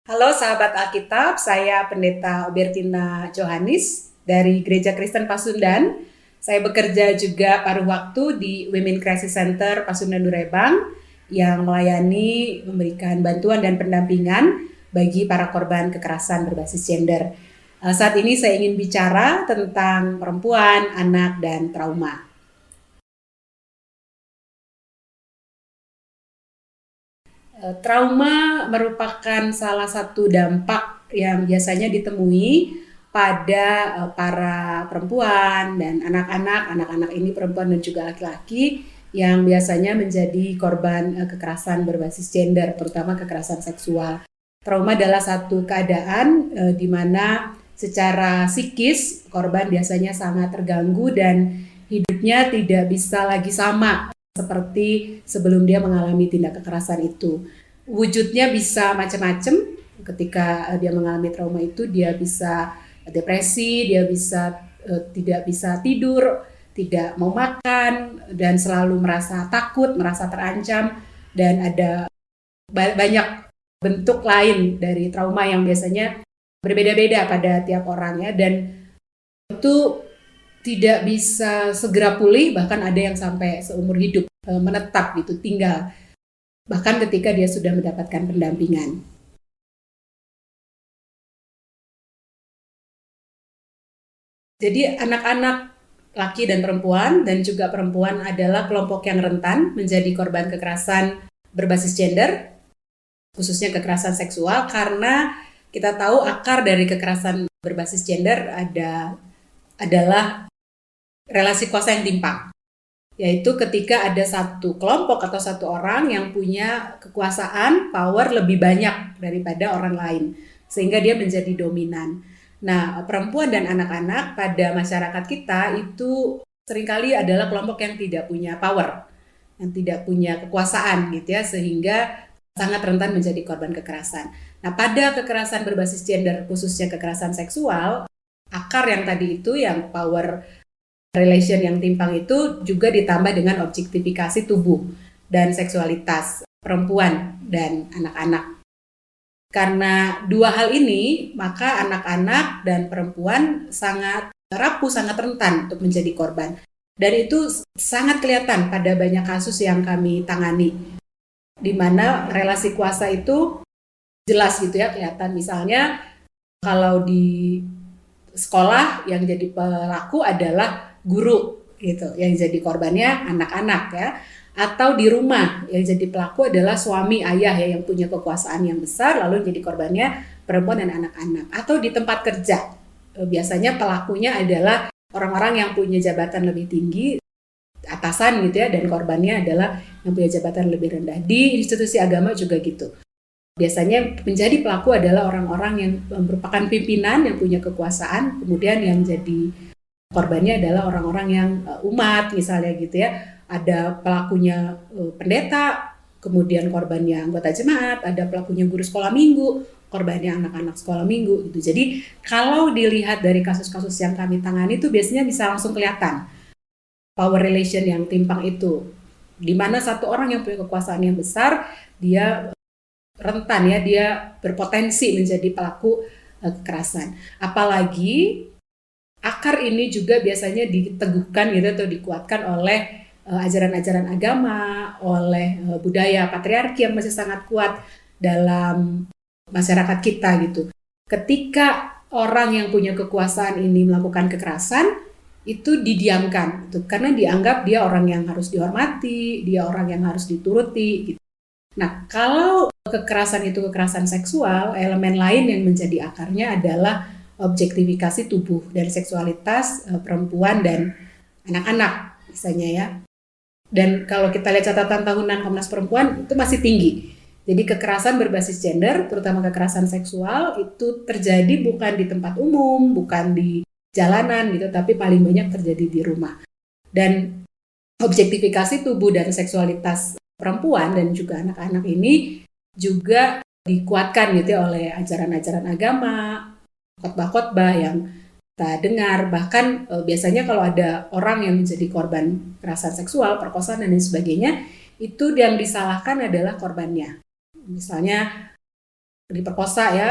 Halo sahabat Alkitab, saya Pendeta Obertina Johannes dari Gereja Kristen Pasundan. Saya bekerja juga paruh waktu di Women Crisis Center Pasundan Durebang yang melayani memberikan bantuan dan pendampingan bagi para korban kekerasan berbasis gender. Saat ini saya ingin bicara tentang perempuan, anak, dan trauma. Trauma merupakan salah satu dampak yang biasanya ditemui pada para perempuan dan anak-anak ini perempuan dan juga laki-laki yang biasanya menjadi korban kekerasan berbasis gender, terutama kekerasan seksual. Trauma adalah satu keadaan di mana secara psikis korban biasanya sangat terganggu dan hidupnya tidak bisa lagi sama seperti sebelum dia mengalami tindak kekerasan itu. Wujudnya bisa macam-macam. Ketika dia mengalami trauma itu, dia bisa depresi, dia bisa tidak bisa tidur, tidak mau makan, dan selalu merasa takut, merasa terancam, dan ada banyak bentuk lain dari trauma yang biasanya berbeda-beda pada tiap orang ya, dan itu tidak bisa segera pulih, bahkan ada yang sampai seumur hidup menetap gitu, tinggal bahkan ketika dia sudah mendapatkan pendampingan. Jadi anak-anak laki dan perempuan dan juga perempuan adalah kelompok yang rentan menjadi korban kekerasan berbasis gender, khususnya kekerasan seksual, karena kita tahu akar dari kekerasan berbasis gender adalah relasi kuasa yang timpang, yaitu ketika ada satu kelompok atau satu orang yang punya kekuasaan, power lebih banyak daripada orang lain, sehingga dia menjadi dominan. Nah, perempuan dan anak-anak pada masyarakat kita itu seringkali adalah kelompok yang tidak punya power, yang tidak punya kekuasaan gitu ya, sehingga sangat rentan menjadi korban kekerasan. Nah, pada kekerasan berbasis gender, khususnya kekerasan seksual, akar yang tadi itu, yang power relation yang timpang itu juga ditambah dengan objektifikasi tubuh dan seksualitas perempuan dan anak-anak. Karena dua hal ini, maka anak-anak dan perempuan sangat rapuh, sangat rentan untuk menjadi korban. Dan itu sangat kelihatan pada banyak kasus yang kami tangani, di mana relasi kuasa itu jelas gitu ya, kelihatan. Misalnya kalau di sekolah yang jadi pelaku adalah guru gitu, yang jadi korbannya anak-anak ya, atau di rumah yang jadi pelaku adalah suami ayah ya, yang punya kekuasaan yang besar, lalu jadi korbannya perempuan dan anak-anak. Atau di tempat kerja, biasanya pelakunya adalah orang-orang yang punya jabatan lebih tinggi, atasan gitu ya, dan korbannya adalah yang punya jabatan lebih rendah. Di institusi agama juga gitu. Biasanya menjadi pelaku adalah orang-orang yang merupakan pimpinan yang punya kekuasaan, kemudian yang jadi korbannya adalah orang-orang yang umat misalnya gitu ya. Ada pelakunya pendeta, kemudian korbannya anggota jemaat, ada pelakunya guru sekolah minggu, korbannya anak-anak sekolah minggu gitu. Jadi kalau dilihat dari kasus-kasus yang kami tangani itu biasanya bisa langsung kelihatan power relation yang timpang itu, di mana satu orang yang punya kekuasaan yang besar, dia rentan ya, dia berpotensi menjadi pelaku kekerasan. Apalagi akar ini juga biasanya diteguhkan gitu atau dikuatkan oleh ajaran-ajaran agama, oleh budaya patriarki yang masih sangat kuat dalam masyarakat kita gitu. Ketika orang yang punya kekuasaan ini melakukan kekerasan, itu didiamkan gitu, karena dianggap dia orang yang harus dihormati, dia orang yang harus dituruti gitu. Nah, kalau kekerasan itu kekerasan seksual, elemen lain yang menjadi akarnya adalah objektifikasi tubuh dan seksualitas perempuan dan anak-anak misalnya ya. Dan kalau kita lihat catatan tahunan Komnas Perempuan itu masih tinggi. Jadi kekerasan berbasis gender, terutama kekerasan seksual, itu terjadi bukan di tempat umum, bukan di jalanan gitu, tapi paling banyak terjadi di rumah. Dan objektifikasi tubuh dan seksualitas perempuan dan juga anak-anak ini juga dikuatkan gitu ya oleh ajaran-ajaran agama, khotbah-khotbah yang kita dengar. Bahkan biasanya kalau ada orang yang menjadi korban kekerasan seksual, perkosaan dan lain sebagainya, itu yang disalahkan adalah korbannya. Misalnya diperkosa ya,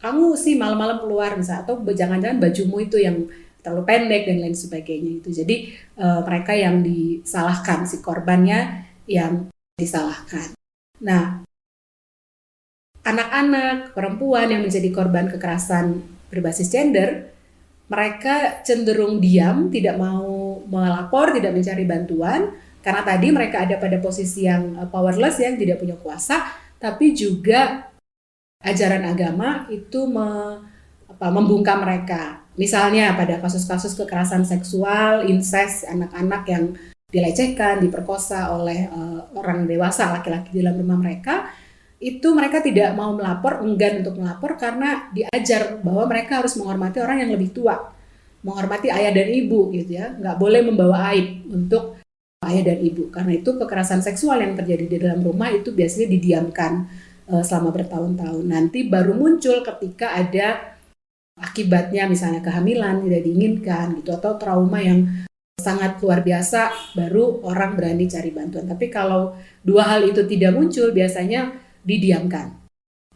kamu sih malam-malam keluar misalnya, atau jangan-jangan bajumu itu yang terlalu pendek dan lain sebagainya itu. Jadi mereka yang disalahkan, si korbannya yang disalahkan. Nah, anak-anak, perempuan yang menjadi korban kekerasan berbasis gender, mereka cenderung diam, tidak mau melapor, tidak mencari bantuan, karena tadi mereka ada pada posisi yang powerless, yang tidak punya kuasa, tapi juga ajaran agama itu membungkam mereka. Misalnya pada kasus-kasus kekerasan seksual, insest, anak-anak yang dilecehkan, diperkosa oleh orang dewasa, laki-laki di dalam rumah mereka, itu mereka tidak mau melapor, enggan untuk melapor karena diajar bahwa mereka harus menghormati orang yang lebih tua, menghormati ayah dan ibu gitu ya, nggak boleh membawa aib untuk ayah dan ibu. Karena itu kekerasan seksual yang terjadi di dalam rumah itu biasanya didiamkan selama bertahun-tahun. Nanti baru muncul ketika ada akibatnya, misalnya kehamilan tidak diinginkan gitu, atau trauma yang sangat luar biasa, baru orang berani cari bantuan. Tapi kalau dua hal itu tidak muncul, biasanya didiamkan.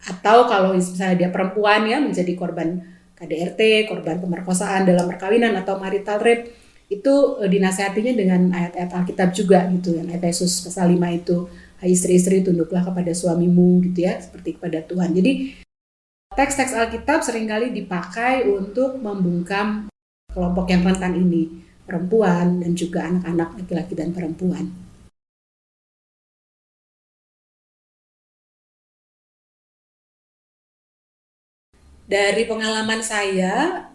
Atau kalau misalnya dia perempuan ya, menjadi korban KDRT, korban pemerkosaan dalam perkawinan atau marital rape, itu dinasihatinya dengan ayat-ayat Alkitab juga gitu, yang Efesus pasal 5 itu, hai istri-istri tunduklah kepada suamimu gitu ya, seperti kepada Tuhan. Jadi teks-teks Alkitab seringkali dipakai untuk membungkam kelompok yang rentan ini, perempuan dan juga anak-anak laki-laki dan perempuan. Dari pengalaman saya,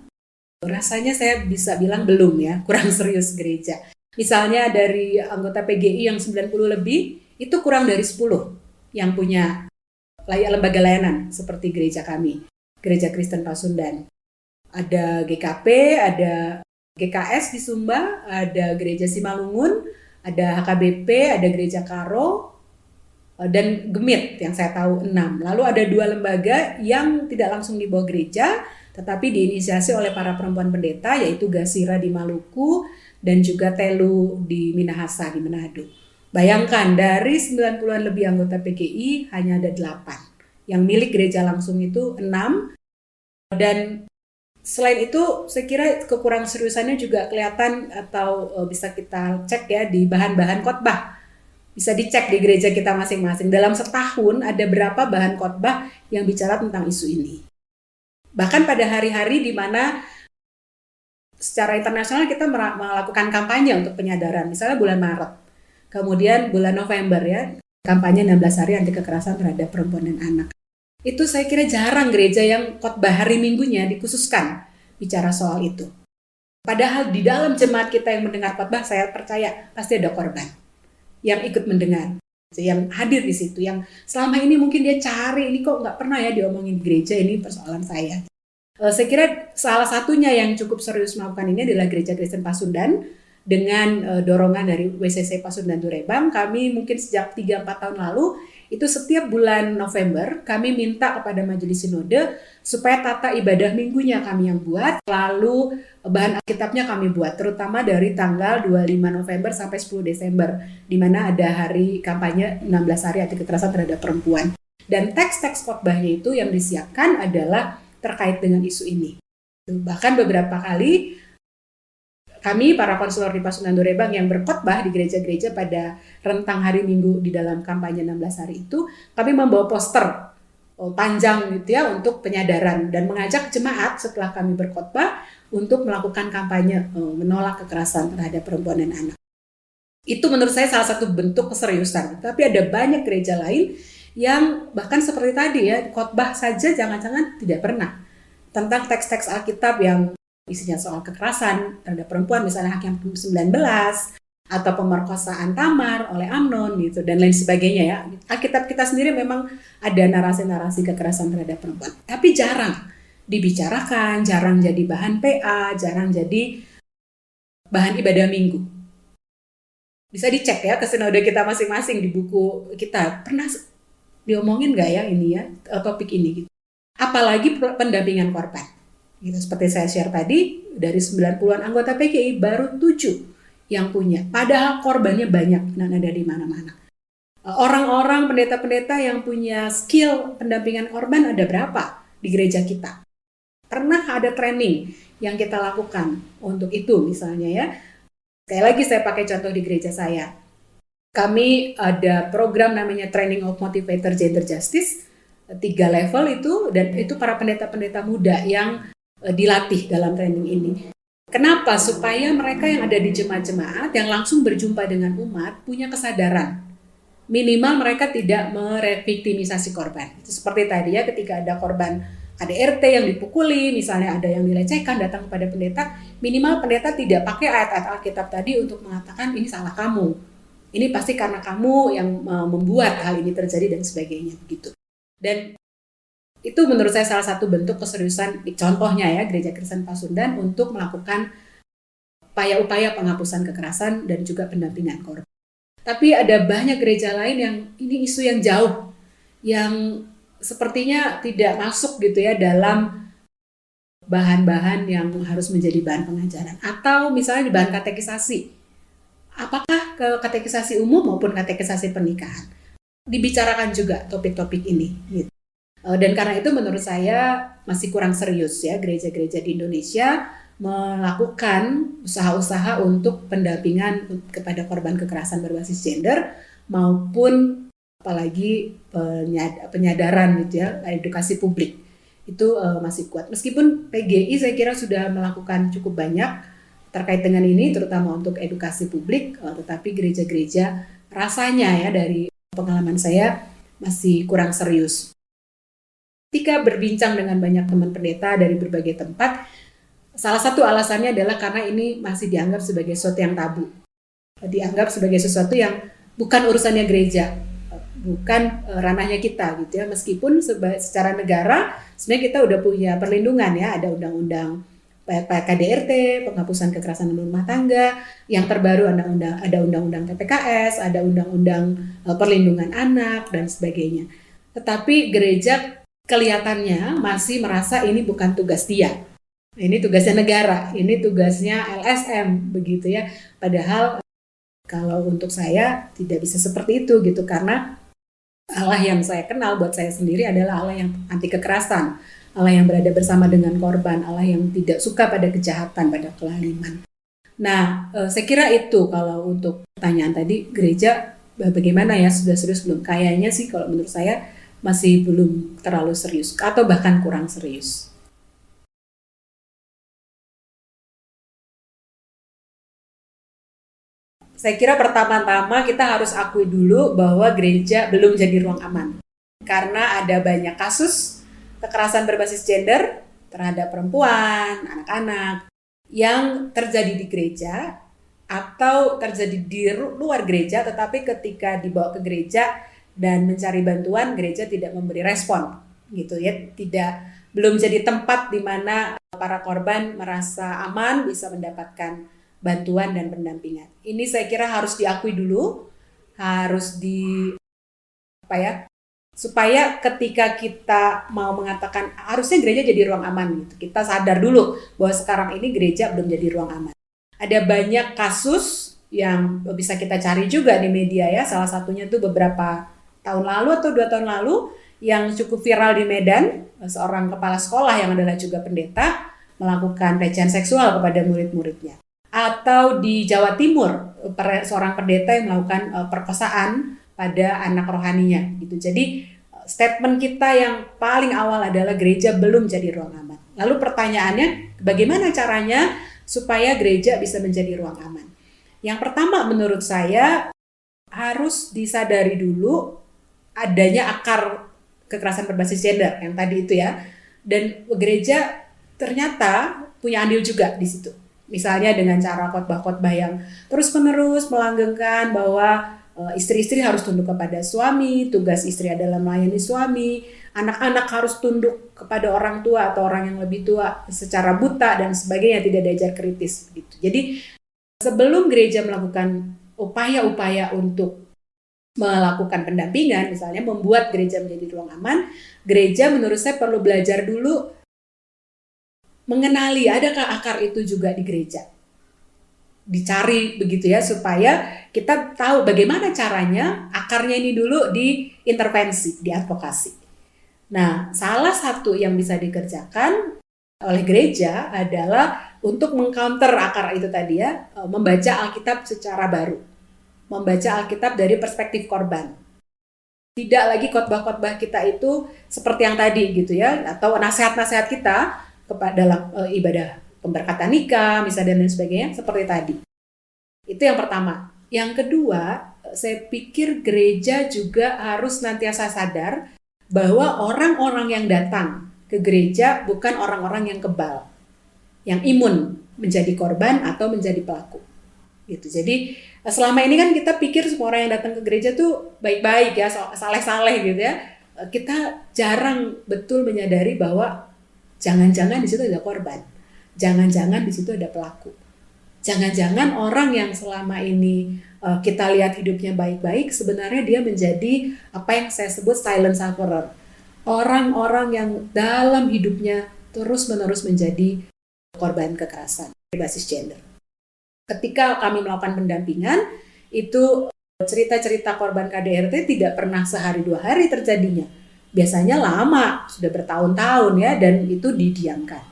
rasanya saya bisa bilang belum ya, kurang serius gereja. Misalnya dari anggota PGI yang 90 lebih, itu kurang dari 10 yang punya lembaga layanan seperti gereja kami, Gereja Kristen Pasundan. Ada GKP, ada GKS di Sumba, ada Gereja Simalungun, ada HKBP, ada Gereja Karo, dan Gemit yang saya tahu 6. Lalu ada 2 lembaga yang tidak langsung di bawah gereja, tetapi diinisiasi oleh para perempuan pendeta, yaitu Gasira di Maluku dan juga Telu di Minahasa di Manado. Bayangkan, dari 90-an lebih anggota PGI hanya ada 8. Yang milik gereja langsung itu 6. Dan selain itu saya kira kekurang seriusannya juga kelihatan atau bisa kita cek ya di bahan-bahan khotbah. Bisa dicek di gereja kita masing-masing. Dalam setahun ada berapa bahan khotbah yang bicara tentang isu ini. Bahkan pada hari-hari di mana secara internasional kita melakukan kampanye untuk penyadaran. Misalnya bulan Maret. Kemudian bulan November ya, kampanye 16 hari anti kekerasan terhadap perempuan dan anak. Itu saya kira jarang gereja yang khotbah hari Minggunya dikhususkan bicara soal itu. Padahal di dalam jemaat kita yang mendengar khotbah, saya percaya pasti ada korban yang ikut mendengar, yang hadir di situ, yang selama ini mungkin dia cari, ini kok nggak pernah ya diomongin di gereja, ini persoalan saya. Saya kira salah satunya yang cukup serius melakukan ini adalah Gereja Kristen Pasundan. Dengan dorongan dari WCC Pasundan Durebang, kami mungkin sejak 3-4 tahun lalu, itu setiap bulan November kami minta kepada Majelis Sinode supaya tata ibadah minggunya kami yang buat, lalu bahan Alkitabnya kami buat, terutama dari tanggal 25 November sampai 10 Desember, di mana ada hari kampanye 16 hari anti kekerasan terhadap perempuan. Dan teks-teks khotbahnya itu yang disiapkan adalah terkait dengan isu ini. Bahkan beberapa kali kami para konselor di Pasundan Durebang yang berkhotbah di gereja-gereja pada rentang hari Minggu di dalam kampanye 16 hari itu, kami membawa poster panjang gitu ya untuk penyadaran dan mengajak jemaat setelah kami berkhotbah untuk melakukan kampanye menolak kekerasan terhadap perempuan dan anak. Itu menurut saya salah satu bentuk keseriusan. Tapi ada banyak gereja lain yang bahkan seperti tadi ya, khotbah saja jangan-jangan tidak pernah tentang teks-teks Alkitab yang isinya soal kekerasan terhadap perempuan, misalnya Hakim 19 atau pemerkosaan Tamar oleh Amnon gitu dan lain sebagainya ya. Alkitab kita sendiri memang ada narasi-narasi kekerasan terhadap perempuan, tapi jarang dibicarakan, jarang jadi bahan PA, jarang jadi bahan ibadah minggu. Bisa dicek ya ke sinode kita masing-masing di buku kita, pernah diomongin nggak ya ini ya, topik ini gitu. Apalagi pendampingan korban. Gitu, seperti saya share tadi, dari 90-an anggota PGI baru 7 yang punya. Padahal korbannya banyak dan ada di mana-mana. Orang-orang pendeta-pendeta yang punya skill pendampingan korban ada berapa di gereja kita? Pernah ada training yang kita lakukan untuk itu misalnya ya. Sekali lagi saya pakai contoh di gereja saya. Kami ada program namanya Training of Motivator Gender Justice, 3 level itu, dan itu para pendeta-pendeta muda yang dilatih dalam training ini. Kenapa? Supaya mereka yang ada di jemaat-jemaat yang langsung berjumpa dengan umat punya kesadaran. Minimal mereka tidak mereviktimisasi korban. Itu seperti tadi ya, ketika ada korban KDRT yang dipukuli, misalnya ada yang dilecehkan datang kepada pendeta, minimal pendeta tidak pakai ayat-ayat Alkitab tadi untuk mengatakan ini salah kamu. Ini pasti karena kamu yang membuat hal ini terjadi dan sebagainya begitu. Dan itu menurut saya salah satu bentuk keseriusan, contohnya ya, Gereja Kristen Pasundan untuk melakukan upaya-upaya penghapusan kekerasan dan juga pendampingan korban. Tapi ada banyak gereja lain yang ini isu yang jauh, yang sepertinya tidak masuk gitu ya dalam bahan-bahan yang harus menjadi bahan pengajaran. Atau misalnya di bahan katekisasi. Apakah ke katekisasi umum maupun katekisasi pernikahan? Dibicarakan juga topik-topik ini. Gitu. Dan karena itu menurut saya masih kurang serius ya gereja-gereja di Indonesia melakukan usaha-usaha untuk pendampingan kepada korban kekerasan berbasis gender maupun apalagi penyadaran gitu ya, edukasi publik itu masih kuat. Meskipun PGI saya kira sudah melakukan cukup banyak terkait dengan ini, terutama untuk edukasi publik, tetapi gereja-gereja rasanya ya dari pengalaman saya masih kurang serius. Ketika berbincang dengan banyak teman pendeta dari berbagai tempat, salah satu alasannya adalah karena ini masih dianggap sebagai sesuatu yang tabu. Dianggap sebagai sesuatu yang bukan urusannya gereja, bukan ranahnya kita gitu ya. Meskipun secara negara sebenarnya kita udah punya perlindungan ya, ada undang-undang KDRT, penghapusan kekerasan dalam rumah tangga, yang terbaru ada undang-undang TPKS, ada undang-undang perlindungan anak dan sebagainya. Tetapi gereja kelihatannya masih merasa ini bukan tugas dia. Ini tugasnya negara, ini tugasnya LSM begitu ya. Padahal kalau untuk saya tidak bisa seperti itu gitu, karena Allah yang saya kenal buat saya sendiri adalah Allah yang anti kekerasan, Allah yang berada bersama dengan korban, Allah yang tidak suka pada kejahatan, pada kelaliman. Nah, saya kira itu kalau untuk pertanyaan tadi, gereja bagaimana ya, sudah serius belum? Kayaknya sih kalau menurut saya masih belum terlalu serius atau bahkan kurang serius. Saya kira pertama-tama kita harus akui dulu bahwa gereja belum jadi ruang aman. Karena ada banyak kasus kekerasan berbasis gender terhadap perempuan, anak-anak yang terjadi di gereja atau terjadi di luar gereja, tetapi ketika dibawa ke gereja dan mencari bantuan, gereja tidak memberi respon gitu ya, belum jadi tempat di mana para korban merasa aman bisa mendapatkan bantuan dan pendampingan. Ini saya kira harus diakui dulu, harus supaya ketika kita mau mengatakan harusnya gereja jadi ruang aman gitu, kita sadar dulu bahwa sekarang ini gereja belum jadi ruang aman. Ada banyak kasus yang bisa kita cari juga di media ya, salah satunya tuh beberapa tahun lalu atau 2 tahun lalu yang cukup viral di Medan, seorang kepala sekolah yang adalah juga pendeta melakukan pelecehan seksual kepada murid-muridnya. Atau di Jawa Timur, seorang pendeta yang melakukan perkosaan pada anak rohaninya gitu. Jadi statement kita yang paling awal adalah gereja belum jadi ruang aman. Lalu pertanyaannya, bagaimana caranya supaya gereja bisa menjadi ruang aman? Yang pertama menurut saya harus disadari dulu adanya akar kekerasan berbasis gender yang tadi itu ya. Dan gereja ternyata punya andil juga di situ. Misalnya dengan cara khotbah-khotbah yang terus-menerus melanggengkan bahwa istri-istri harus tunduk kepada suami, tugas istri adalah melayani suami, anak-anak harus tunduk kepada orang tua atau orang yang lebih tua secara buta dan sebagainya, tidak diajar kritis gitu. Jadi sebelum gereja melakukan upaya-upaya untuk melakukan pendampingan, misalnya membuat gereja menjadi ruang aman, gereja menurut saya perlu belajar dulu mengenali adakah akar itu juga di gereja. dicari begitu ya, supaya kita tahu bagaimana caranya akarnya ini dulu diintervensi, diadvokasi. Nah, salah satu yang bisa dikerjakan oleh gereja adalah untuk mengcounter akar itu tadi ya, membaca Alkitab secara baru, membaca Alkitab dari perspektif korban. Tidak lagi khotbah-khotbah kita itu seperti yang tadi gitu ya, atau nasihat-nasihat kita kepada dalam ibadah pemberkatan nikah misalnya dan lain sebagainya seperti tadi. Itu yang pertama. Yang kedua, saya pikir gereja juga harus nantiasa sadar bahwa orang-orang yang datang ke gereja bukan orang-orang yang kebal, yang imun menjadi korban atau menjadi pelaku. Gitu. Jadi selama ini kan kita pikir semua orang yang datang ke gereja tuh baik-baik ya, saleh-saleh gitu ya. Kita jarang betul menyadari bahwa jangan-jangan di situ ada korban. Jangan-jangan di situ ada pelaku. Jangan-jangan orang yang selama ini kita lihat hidupnya baik-baik, sebenarnya dia menjadi apa yang saya sebut silent sufferer. Orang-orang yang dalam hidupnya terus-menerus menjadi korban kekerasan berbasis gender. Ketika kami melakukan pendampingan, itu cerita-cerita korban KDRT tidak pernah sehari dua hari terjadinya. Biasanya lama, sudah bertahun-tahun ya, dan itu didiamkan.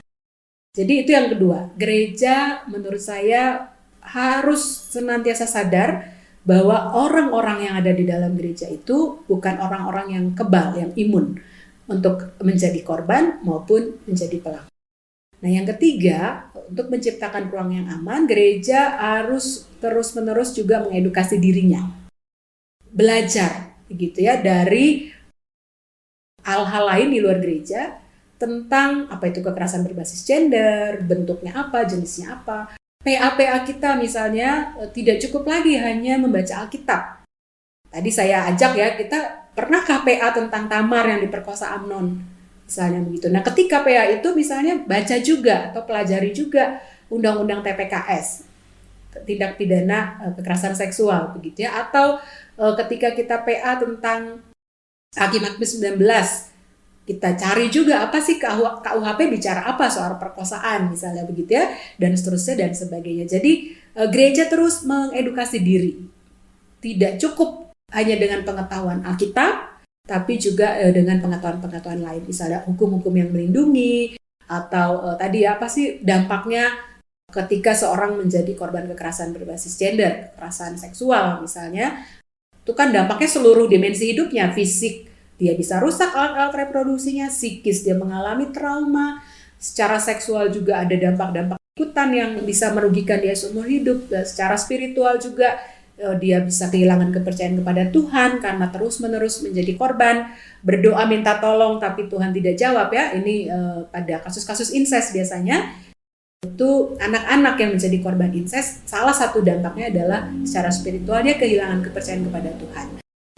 Jadi itu yang kedua, gereja menurut saya harus senantiasa sadar bahwa orang-orang yang ada di dalam gereja itu bukan orang-orang yang kebal, yang imun untuk menjadi korban maupun menjadi pelaku. Nah yang ketiga, untuk menciptakan ruang yang aman, gereja harus terus-menerus juga mengedukasi dirinya. Belajar gitu ya dari hal-hal lain di luar gereja tentang apa itu kekerasan berbasis gender, bentuknya apa, jenisnya apa. PA-PA kita misalnya tidak cukup lagi hanya membaca Alkitab. Tadi saya ajak ya, kita pernahkah PA tentang Tamar yang diperkosa Amnon? Misalnya begitu. Nah, ketika PA itu misalnya baca juga atau pelajari juga Undang-Undang TPKS, tindak pidana kekerasan seksual begitu ya, atau ketika kita PA tentang Hakim 19, kita cari juga apa sih KUHP bicara apa soal perkosaan misalnya begitu ya, dan seterusnya dan sebagainya. Jadi gereja terus mengedukasi diri. Tidak cukup hanya dengan pengetahuan Alkitab, tapi juga dengan pengetahuan-pengetahuan lain, misalnya hukum-hukum yang melindungi, atau tadi apa sih dampaknya ketika seorang menjadi korban kekerasan berbasis gender, kekerasan seksual misalnya, itu kan dampaknya seluruh dimensi hidupnya, fisik, dia bisa rusak alat-alat reproduksinya, psikis dia mengalami trauma, secara seksual juga ada dampak-dampak ikutan yang bisa merugikan dia seumur hidup, secara spiritual juga dia bisa kehilangan kepercayaan kepada Tuhan karena terus-menerus menjadi korban, berdoa minta tolong tapi Tuhan tidak jawab ya. Ini pada kasus-kasus incest biasanya itu anak-anak yang menjadi korban incest, salah satu dampaknya adalah secara spiritual dia kehilangan kepercayaan kepada Tuhan.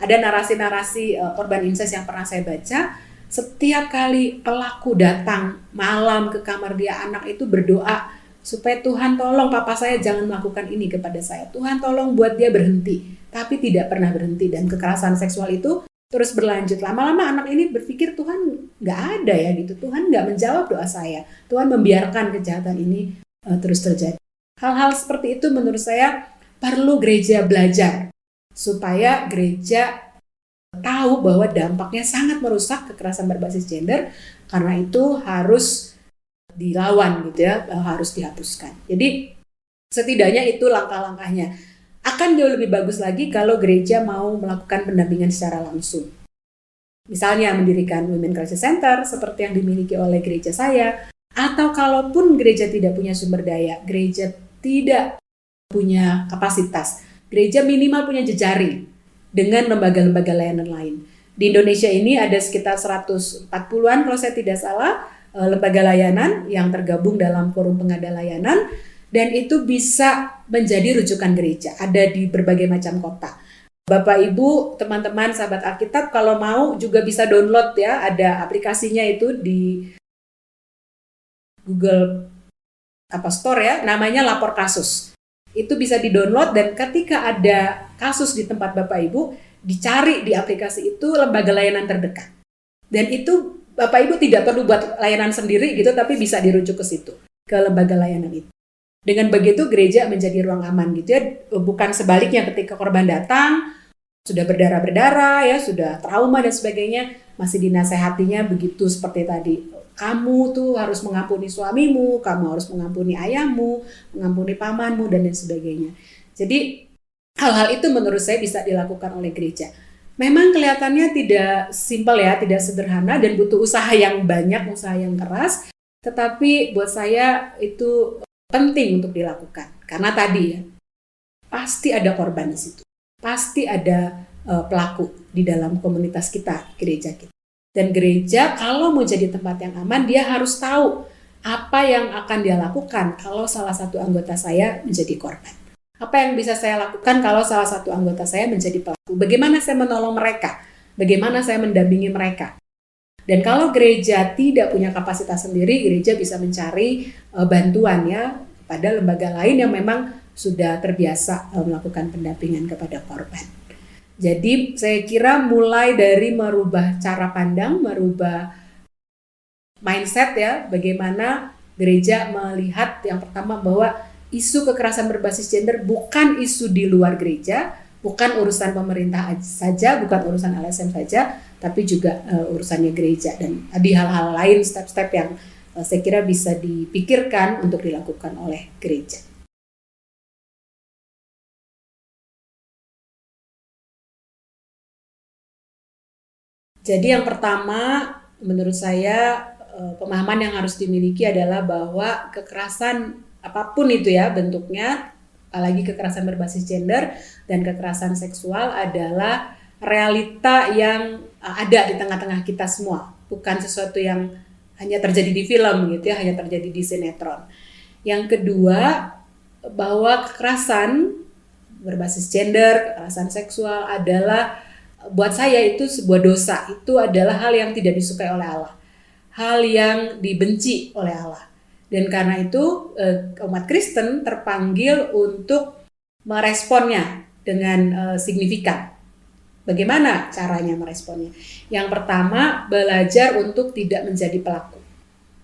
Ada narasi-narasi korban incest yang pernah saya baca, setiap kali pelaku datang malam ke kamar dia, anak itu berdoa supaya Tuhan tolong papa saya jangan melakukan ini kepada saya. Tuhan tolong buat dia berhenti. Tapi tidak pernah berhenti. Dan kekerasan seksual itu terus berlanjut. Lama-lama anak ini berpikir Tuhan gak ada ya gitu. Tuhan gak menjawab doa saya. Tuhan membiarkan kejahatan ini terus terjadi. Hal-hal seperti itu menurut saya perlu gereja belajar. Supaya gereja tahu bahwa dampaknya sangat merusak kekerasan berbasis gender. Karena itu harus dilawan gitu ya, harus dihapuskan. Jadi setidaknya itu langkah-langkahnya. Akan jauh lebih bagus lagi kalau gereja mau melakukan pendampingan secara langsung. Misalnya mendirikan Women Crisis Center seperti yang dimiliki oleh gereja saya, atau kalaupun gereja tidak punya sumber daya, gereja tidak punya kapasitas, gereja minimal punya jejaring dengan lembaga-lembaga layanan lain. Di Indonesia ini ada sekitar 140-an kalau saya tidak salah lembaga layanan yang tergabung dalam forum pengada layanan, dan itu bisa menjadi rujukan gereja, ada di berbagai macam kota. Bapak Ibu, teman-teman, sahabat Alkitab, kalau mau juga bisa download ya, ada aplikasinya itu di Google Store ya, namanya Lapor Kasus. Itu bisa di-download, dan ketika ada kasus di tempat Bapak Ibu, dicari di aplikasi itu lembaga layanan terdekat. Dan itu Bapak Ibu tidak perlu buat layanan sendiri gitu, tapi bisa dirujuk ke situ, ke lembaga layanan itu. Dengan begitu gereja menjadi ruang aman gitu ya, bukan sebaliknya ketika korban datang sudah berdarah-berdarah ya, sudah trauma dan sebagainya, masih dinasehatinya begitu seperti tadi. Kamu tuh harus mengampuni suamimu, kamu harus mengampuni ayahmu, mengampuni pamanmu dan lain sebagainya. Jadi hal-hal itu menurut saya bisa dilakukan oleh gereja. Memang kelihatannya tidak simpel ya, tidak sederhana dan butuh usaha yang banyak, usaha yang keras. Tetapi buat saya itu penting untuk dilakukan karena tadi ya pasti ada korban di situ, pasti ada pelaku di dalam komunitas kita, gereja kita. Dan gereja kalau mau jadi tempat yang aman, dia harus tahu apa yang akan dia lakukan kalau salah satu anggota saya menjadi korban. Apa yang bisa saya lakukan kalau salah satu anggota saya menjadi pelaku? Bagaimana saya menolong mereka? Bagaimana saya mendampingi mereka? Dan kalau gereja tidak punya kapasitas sendiri, gereja bisa mencari bantuan ya pada lembaga lain yang memang sudah terbiasa melakukan pendampingan kepada korban. Jadi saya kira mulai dari merubah cara pandang, merubah mindset ya, bagaimana gereja melihat yang pertama bahwa isu kekerasan berbasis gender bukan isu di luar gereja, bukan urusan pemerintah saja, bukan urusan LSM saja, tapi juga urusannya gereja. Dan di hal-hal lain, step-step yang saya kira bisa dipikirkan untuk dilakukan oleh gereja. Jadi yang pertama, menurut saya pemahaman yang harus dimiliki adalah bahwa kekerasan apapun itu ya bentuknya, apalagi kekerasan berbasis gender dan kekerasan seksual adalah realita yang ada di tengah-tengah kita semua, bukan sesuatu yang hanya terjadi di film gitu ya, hanya terjadi di sinetron. Yang kedua, bahwa kekerasan berbasis gender, kekerasan seksual adalah buat saya itu sebuah dosa, itu adalah hal yang tidak disukai oleh Allah, hal yang dibenci oleh Allah. Dan karena itu umat Kristen terpanggil untuk meresponnya dengan signifikan. Bagaimana caranya meresponnya? Yang pertama, belajar untuk tidak menjadi pelaku.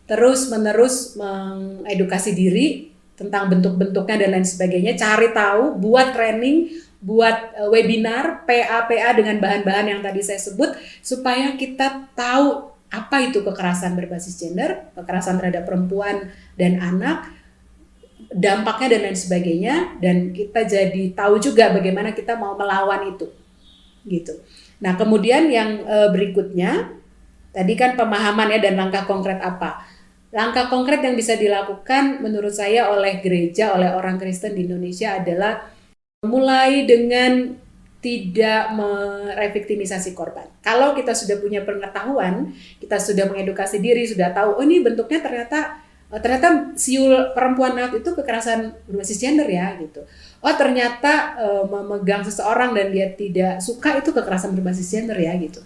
Terus-menerus mengedukasi diri tentang bentuk-bentuknya dan lain sebagainya, cari tahu, buat training, buat webinar, PA dengan bahan-bahan yang tadi saya sebut, supaya kita tahu apa itu kekerasan berbasis gender, kekerasan terhadap perempuan dan anak, dampaknya dan lain sebagainya, dan kita jadi tahu juga bagaimana kita mau melawan itu. Gitu. Nah, kemudian yang berikutnya, tadi kan pemahaman ya dan langkah konkret apa? Langkah konkret yang bisa dilakukan menurut saya oleh gereja, oleh orang Kristen di Indonesia adalah mulai dengan tidak merevictimisasi korban. Kalau kita sudah punya pengetahuan, kita sudah mengedukasi diri, sudah tahu, oh ini bentuknya ternyata siul perempuan itu kekerasan berbasis gender ya gitu. Oh ternyata memegang seseorang dan dia tidak suka itu kekerasan berbasis gender ya gitu.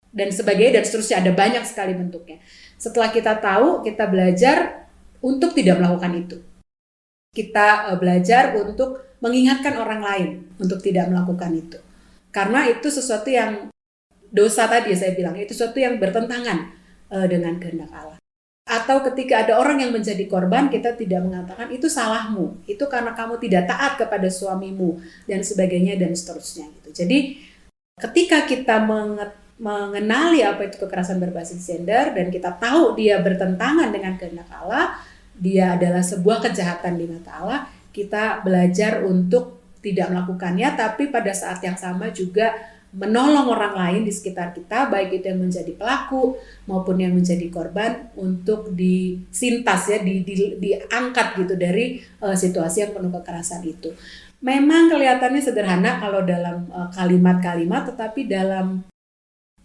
Dan sebagainya dan seterusnya, ada banyak sekali bentuknya. Setelah kita tahu, kita belajar untuk tidak melakukan itu. Kita belajar untuk mengingatkan orang lain untuk tidak melakukan itu. Karena itu sesuatu yang dosa tadi saya bilang, itu sesuatu yang bertentangan dengan kehendak Allah. Atau ketika ada orang yang menjadi korban, kita tidak mengatakan itu salahmu, itu karena kamu tidak taat kepada suamimu dan sebagainya dan seterusnya gitu. Jadi ketika kita mengenali apa itu kekerasan berbasis gender dan kita tahu dia bertentangan dengan kehendak Allah, dia adalah sebuah kejahatan di mata Allah, kita belajar untuk tidak melakukannya, tapi pada saat yang sama juga menolong orang lain di sekitar kita, baik itu yang menjadi pelaku maupun yang menjadi korban, untuk disintas ya, diangkat gitu dari situasi yang penuh kekerasan itu. Memang kelihatannya sederhana kalau dalam kalimat-kalimat, tetapi dalam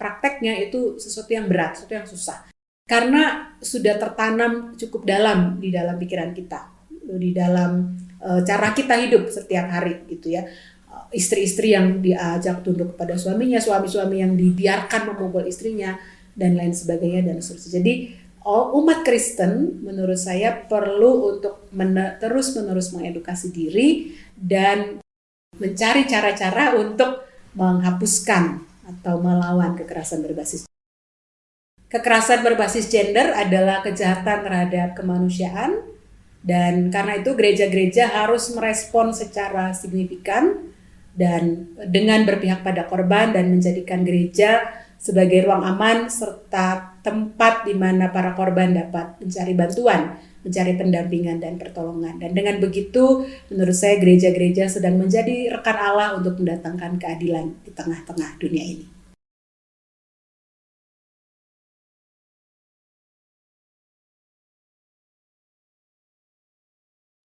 prakteknya itu sesuatu yang berat, sesuatu yang susah. Karena sudah tertanam cukup dalam di dalam pikiran kita, di dalam cara kita hidup setiap hari gitu ya. Istri-istri yang diajak tunduk kepada suaminya, suami-suami yang dibiarkan memukul istrinya, dan lain sebagainya dan seterusnya. Jadi umat Kristen menurut saya perlu untuk terus-menerus mengedukasi diri dan mencari cara-cara untuk menghapuskan atau melawan kekerasan berbasis gender. Kekerasan berbasis gender adalah kejahatan terhadap kemanusiaan, Dan karena itu gereja-gereja harus merespon secara signifikan dan dengan berpihak pada korban dan menjadikan gereja sebagai ruang aman serta tempat di mana para korban dapat mencari bantuan, mencari pendampingan dan pertolongan. Dan dengan begitu, menurut saya gereja-gereja sedang menjadi rekan Allah untuk mendatangkan keadilan di tengah-tengah dunia ini.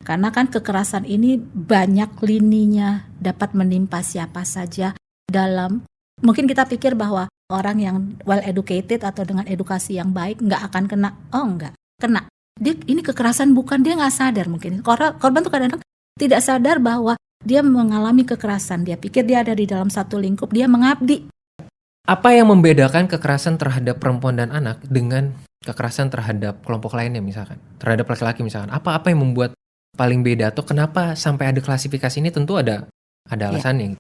Karena kan kekerasan ini banyak lininya, dapat menimpa siapa saja dalam, mungkin kita pikir bahwa orang yang well educated atau dengan edukasi yang baik nggak akan kena. Oh enggak, kena. Ini kekerasan bukan, dia nggak sadar mungkin. Korban tuh kadang-kadang tidak sadar bahwa dia mengalami kekerasan. Dia pikir dia ada di dalam satu lingkup, dia mengabdi. Apa yang membedakan kekerasan terhadap perempuan dan anak dengan kekerasan terhadap kelompok lainnya misalkan? Terhadap laki-laki misalkan. Apa yang membuat paling beda atau kenapa sampai ada klasifikasi ini? Tentu ada alasannya.